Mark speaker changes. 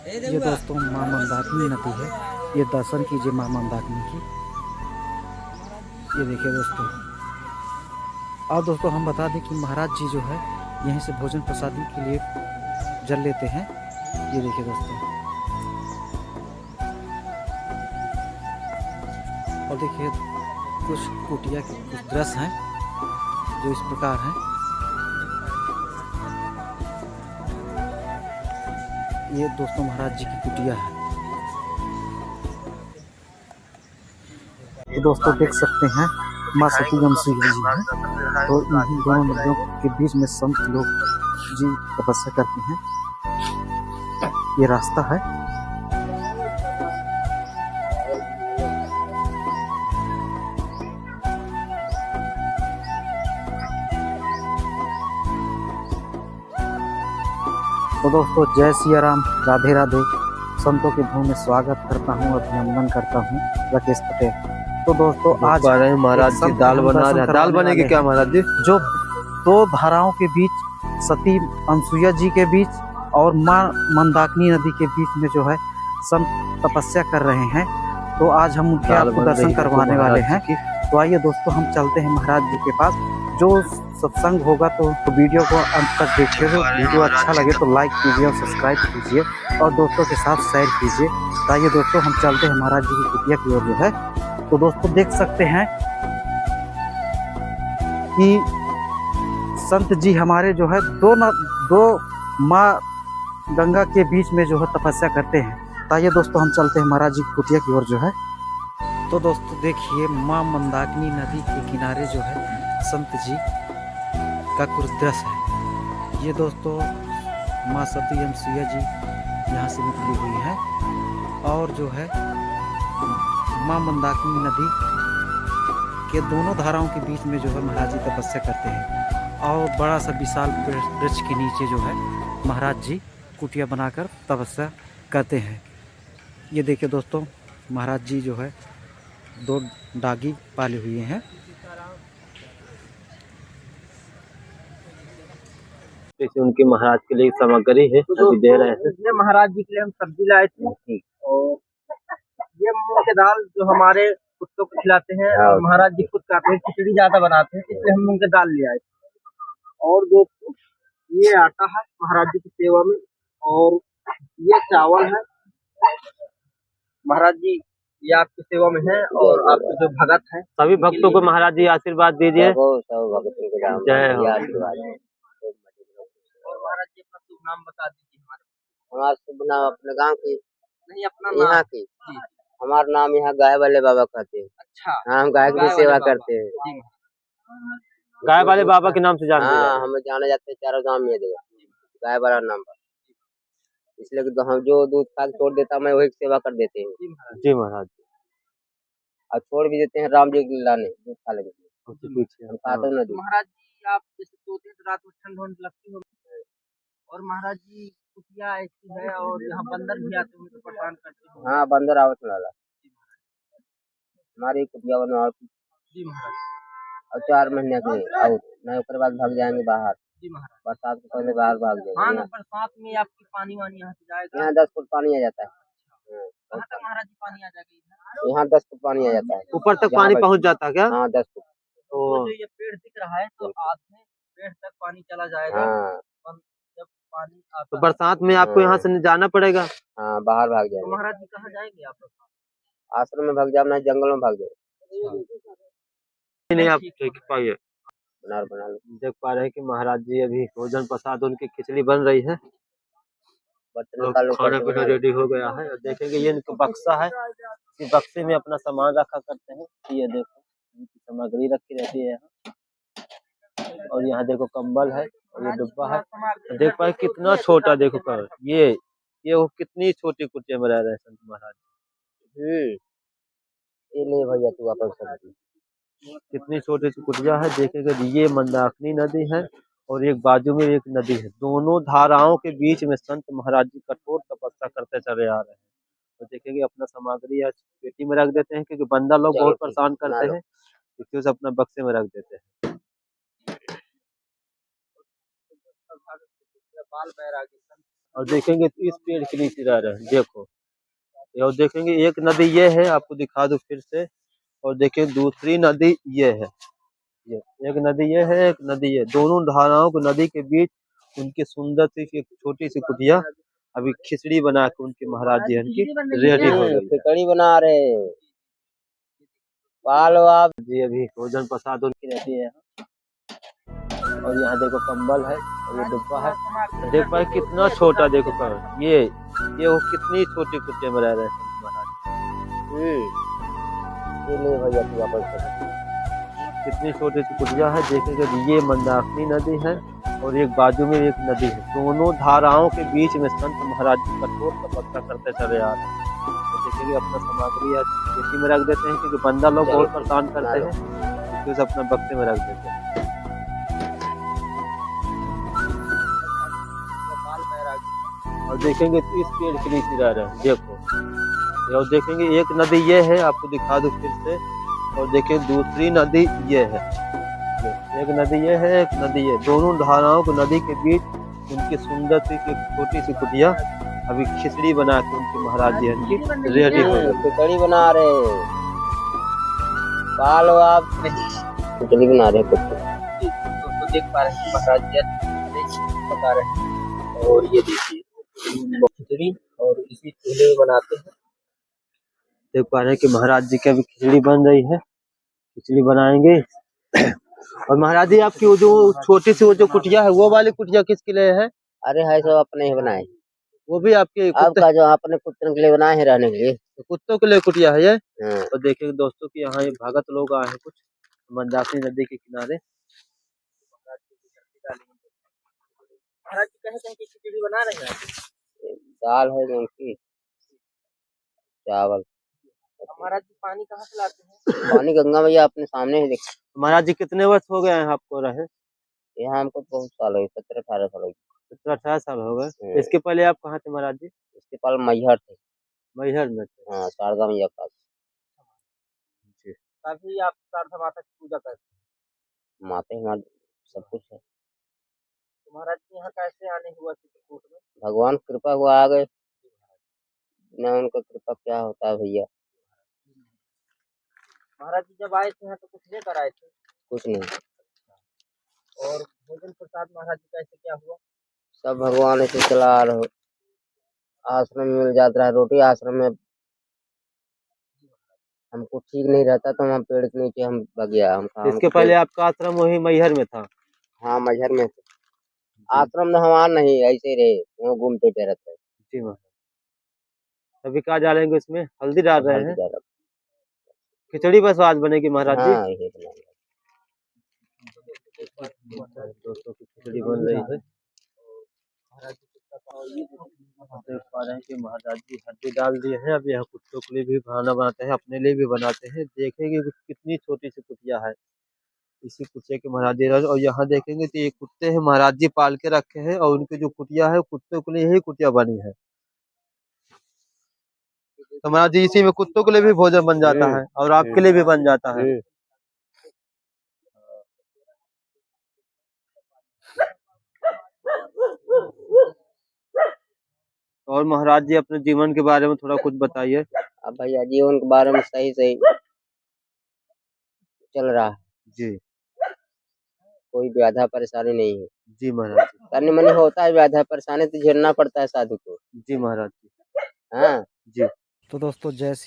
Speaker 1: ये दोस्तों माँ मंदाकिनी नदी है। ये दर्शन कीजिए माँ मंदाकिनी की। ये देखिए दोस्तों। और दोस्तों हम बता दें कि महाराज जी जो है यहीं से भोजन प्रसादी के लिए जल लेते हैं। ये देखिए दोस्तों। और देखिए कुछ कुटिया के कुछ दृश्य हैं जो इस प्रकार हैं। ये दोस्तों महाराज जी की कुटिया है। तो दोस्तों देख सकते हैं माँ सती अनसुईया जी हैं। तो इन्हीं दोनों नदियों के बीच में संत लोग जी तपस्या करते हैं। ये रास्ता है। तो दोस्तों जय सिया राम, राधे राधे। संतों के भूमि में स्वागत करता हूँ, अभिनंदन करता हूँ राकेश पटेल। तो दोस्तों आज
Speaker 2: महाराज जी दाल बना रहे हैं। दाल बनेगी क्या महाराज जी?
Speaker 1: जो दो धाराओं के बीच सती अनसुईया जी के बीच और माँ मंदाकिनी नदी के बीच में जो है संत तपस्या कर रहे हैं। तो आज हम उनके आपको दर्शन करवाने वाले हैं। तो आइए दोस्तों हम चलते हैं महाराज जी के पास। जो सत्संग होगा तो वीडियो को अंत तक देखिए। तो वीडियो अच्छा लगे तो लाइक कीजिए और सब्सक्राइब कीजिए और दोस्तों के साथ शेयर कीजिए। तो आइए दोस्तों हम चलते हैं महाराज जी की कुटिया की ओर जो है। तो दोस्तों देख सकते हैं कि संत जी हमारे जो है दो माँ गंगा के बीच में जो है तपस्या करते हैं। तो आइए दोस्तों हम चलते हैं महाराज जी की कुटिया की ओर जो है। तो दोस्तों देखिए माँ मंदाकिनी नदी के किनारे जो है संत जी का कुछ दृश्य है। ये दोस्तों माँ सती अनसुईया जी यहाँ से निकली हुई है और जो है माँ मंदाकिनी नदी के दोनों धाराओं के बीच में जो है महाराज जी तपस्या करते हैं। और बड़ा सा विशाल वृक्ष के नीचे जो है महाराज जी कुटिया बनाकर तपस्या करते हैं। ये देखिए दोस्तों महाराज जी जो है दो डागी पाले हुए हैं।
Speaker 2: जैसे उनके महाराज के लिए सामग्री है अभी दे रहे हैं।
Speaker 3: ये महाराज जी के लिए हम सब्जी लाए थे और ये मूंग की दाल जो हमारे कुत्तों को खिलाते हैं और महाराज जी खुद खाते हैं, खिचड़ी ज्यादा बनाते हैं इसलिए हम मूंग की दाल ले आए थे। और दोस्तों ये आटा है महाराज जी की सेवा में और ये चावल है। महाराज जी ये आपकी सेवा में है और आपके जो भगत हैं
Speaker 2: सभी भक्तों को महाराज जी आशीर्वाद दीजिए। जय हो।
Speaker 3: और महाराज जी अपना शुभ नाम बता दीजिए।
Speaker 4: हमारा शुभ नाम अपने गांव की
Speaker 3: नहीं अपना
Speaker 4: यहाँ
Speaker 3: नाम
Speaker 4: की। हमारा नाम यहाँ गाय वाले बाबा कहते हैं।
Speaker 3: अच्छा
Speaker 4: हम गाय की सेवा करते हैं।
Speaker 2: गाय वाले बाबा के नाम से जानते हैं।
Speaker 4: हाँ हमें जाने जाते हैं चारों गांव में गाय वाला नाम पर। इसलिए तो हम जो दूध खा छोड़ देता मैं वही सेवा कर देते हैं।
Speaker 2: जी महाराज
Speaker 3: और
Speaker 4: छोड़ भी देते हैं राम जी के लाने दूध खा लेंगे।
Speaker 3: हम खाते हैं ना। महाराज जी आप जैसे सोते हैं तो रात में ठंड होने लगती हो और महाराज जी कुटिया ऐसी है और यहाँ बंदर भी आते होंगे तो परेशान करते हैं।
Speaker 4: हाँ बंदर आवत वाला हमारी कुटिया बनवा
Speaker 3: जी महाराज।
Speaker 4: और 4 महीने के और नहीं उसके बाद भाग जाएंगे बाहर।
Speaker 3: जी महाराज।
Speaker 4: बरसात से पहले बाहर भाग जाएंगे।
Speaker 3: हाँ ना बरसात में आपकी पानी वानी यहाँ से जाएगा।
Speaker 4: यहाँ 10 फुट पानी आ जाता है।
Speaker 3: कहाँ तक महाराज जी पानी आ जाएगा?
Speaker 4: यहाँ 10 फुट पानी आ जाता है।
Speaker 2: ऊपर तक पानी पहुँच जाता है क्या?
Speaker 4: हाँ 10 फुट।
Speaker 3: तो जो ये पेड़ दिख रहा है तो आधे पेड़ तक पानी चला जाएगा।
Speaker 4: हाँ।
Speaker 3: जब पानी आता
Speaker 2: तो बरसात में आपको यहाँ से जाना पड़ेगा।
Speaker 4: हाँ बाहर भाग जाएंगे।
Speaker 3: तो महाराज जी कहाँ जाएंगे आप?
Speaker 4: आश्रम में भाग जाना है, जंगलों में भाग जाए।
Speaker 2: नहीं आप देख पाइए
Speaker 4: बना लो।
Speaker 2: देख पा रहे हैं कि महाराज जी अभी भोजन प्रसाद उनकी खिचड़ी बन रही है। खाना पीना रेडी हो गया है। और देखेंगे ये इनका बक्सा है। इस बक्से में अपना सामान रखा करते हैं। ये देखो इनकी सामग्री रखी रहती है यहाँ। और यहाँ देखो कंबल है और ये डिब्बा है। देख पाए कितना छोटा देखो कर ये वो कितनी छोटी कुटिया में रह रहे हैं संत महाराज।
Speaker 4: ये नहीं भैया तू वापस
Speaker 2: कितनी छोटी सी कुटिया है। देखेंगे ये मंदाकिनी नदी है और एक बाजू में एक नदी है। दोनों धाराओं के बीच में संत महाराज जी कठोर तपस्या करते चले आ रहे हैं। तो देखेंगे अपना सामग्री या पेटी में रख देते हैं क्योंकि बंदा लोग बहुत परेशान करते हैं इसलिए उसे अपना बक्से में रख देते हैं।
Speaker 3: बाल बैरागी
Speaker 2: और देखेंगे तो इस पेड़ के नीचे रह रहे हैं, देखो। और देखेंगे एक नदी ये है, आपको दिखा दूं फिर से। और देखिए दूसरी नदी ये है, ये एक नदी ये है, एक नदी ये, दोनों धाराओं को नदी के बीच उनकी सुंदर सी एक छोटी सी कुटिया अभी खिचड़ी बना के उनके महाराज जी उनकी रेडी हो गई है।
Speaker 4: खिचड़ी बना रहे हैं। पालो आप
Speaker 2: जी अभी भोजन प्रसाद उनकी रहती है। और यहाँ देखो कंबल है और ये डिब्बा है, देख पाए कितना छोटा, देखो कंबल। ये वो कितनी छोटी कुटिया में रह रहे हैं संत महाराज।
Speaker 4: ये नहीं भैया तू वापस कर।
Speaker 2: कितनी छोटी सी कुटिया है, देखेंगे ये मंदाकिनी नदी है और एक बाजू में एक नदी है। दोनों धाराओं के बीच में संत महाराज जी कठोर तपस्या करते चले आ रहे हैं। तो देखिए अपना सामग्री या खेती में रख देते हैं, क्योंकि बंदा लोग बहुत परेशान करते हैं, इसलिए अपना बक्से में रख देते हैं। और देखेंगे तो इस पेड़ के नीचे रह रहे हैं, देखो। और देखेंगे एक नदी ये है, आपको दिखा दूं फिर से। और देखिए दूसरी नदी ये है, एक नदी ये है, एक नदी ये, दोनों धाराओं को नदी के बीच उनकी सुंदर सी एक छोटी सी कुटिया अभी खिचड़ी बना के उनके महाराज जी उनकी रेडी हो गई।
Speaker 4: खिचड़ी बना रहे हैं। पालो आप खिचड़ी बना रहे हैं कुछ।
Speaker 3: दोस्तों देख पा रहे हैं महाराज जी पका रहे हैं। और ये देखिए खिचड़ी और इसी चूल्हे में बनाते हैं।
Speaker 2: देख पा रहे हैं कि महाराज जी की अभी खिचड़ी बन रही है, खिचड़ी बनाएंगे। और महाराज जी आपकी वो जो छोटी सी वो जो कुटिया है, वो वाली कुटिया किसके लिए है?
Speaker 4: अरे है सब अपने ही बनाए।
Speaker 2: वो भी आपके
Speaker 4: आपका जो अपने कुत्तों के लिए बनाए हैं रहने के लिए।
Speaker 2: कुत्तों के लिए कुटिया है ये।
Speaker 4: हाँ।
Speaker 2: और देखिए दोस्तों कि यहाँ ये भगत लोग आए हैं कुछ मंदाकिनी नदी के किनारे।
Speaker 3: महाराज जी कहीं की खिचड़ी बना रहे हैं।
Speaker 4: दाल है जो उनकी, चावल।
Speaker 3: महाराज जी पानी कहाँ से लाते हैं?
Speaker 4: पानी गंगा मैया अपने सामने ही दिख।
Speaker 2: महाराज जी कितने वर्ष हो गए हैं आपको रहे?
Speaker 4: यहाँ हमको बहुत साल हो गए, 17-18 साल हो गए।
Speaker 2: 17-18 साल हो गए। इसके पहले आप कहाँ थे महाराज जी?
Speaker 4: इसके पहले मैहर थे।
Speaker 2: मैहर में थे।
Speaker 4: हाँ, शारदा मैया का।
Speaker 3: तभी आप शारदा माता की पूजा करते हैं।
Speaker 4: माते हमारे सब कुछ है।
Speaker 3: तो महाराज जी यहाँ कैसे आने हुआ चित्रकूट में?
Speaker 4: भगवान कृपा हुआ आ गए। न उनका कृपा क्या होता है भैया।
Speaker 3: महाराज जी जब आए थे यहाँ तो कुछ लेकर आए थे?
Speaker 4: कुछ नहीं।
Speaker 3: और भोजन प्रसाद महाराज जी कैसे क्या हुआ?
Speaker 4: सब भगवान ऐसे चला रहे। आश्रम में मिल जाता है रोटी। आश्रम में हमको ठीक नहीं रहता तो हम पेड़ के नीचे हम बगिया हम
Speaker 2: इसके पहले आपका आश्रम वही मैहर में था?
Speaker 4: हाँ, मैहर में थे। आश्रम में हमारा नहीं, ऐसे ही रहे, वो घूमते रहते हैं।
Speaker 2: जी महाराज। अभी क्या डालेंगे इसमें? हल्दी डाल रहे हैं? खिचड़ी बस आज बनेगी महाराज जी?
Speaker 4: हाँ, ये बनाएंगे।
Speaker 2: दोस्तों की खिचड़ी बन रही है। देख पा रहे हैं कि महाराज जी हल्दी डाल दिए हैं। अब यह कुत्तों के लिए भी खाना बनाते हैं, अपने लिए भी बनाते हैं। देखेंगे कितनी छोटी सी कुटिया है, इसी कुटिया के महाराज जी। और यहाँ देखेंगे तो ये कुत्ते हैं महाराज जी पाल के रखे हैं, और उनकी जो कुटिया है कुत्तों के लिए ही कुटिया बनी है। तो महाराज जी इसी में कुत्तों के लिए भी भोजन बन जाता है और आपके लिए भी बन जाता है। और महाराज जी अपने जीवन के बारे में थोड़ा कुछ बताइए।
Speaker 4: अब भैया जीवन के बारे में सही सही चल रहा है
Speaker 2: जी।
Speaker 4: कोई बाधा परेशानी नहीं है।
Speaker 2: जी महाराज जी।
Speaker 4: तनी मनी होता है बाधा परेशानी तो झेलना पड़ता है साधु को।
Speaker 2: जी महाराज जी।
Speaker 4: हाँ
Speaker 2: जी।
Speaker 1: तो दोस्तों जय श्री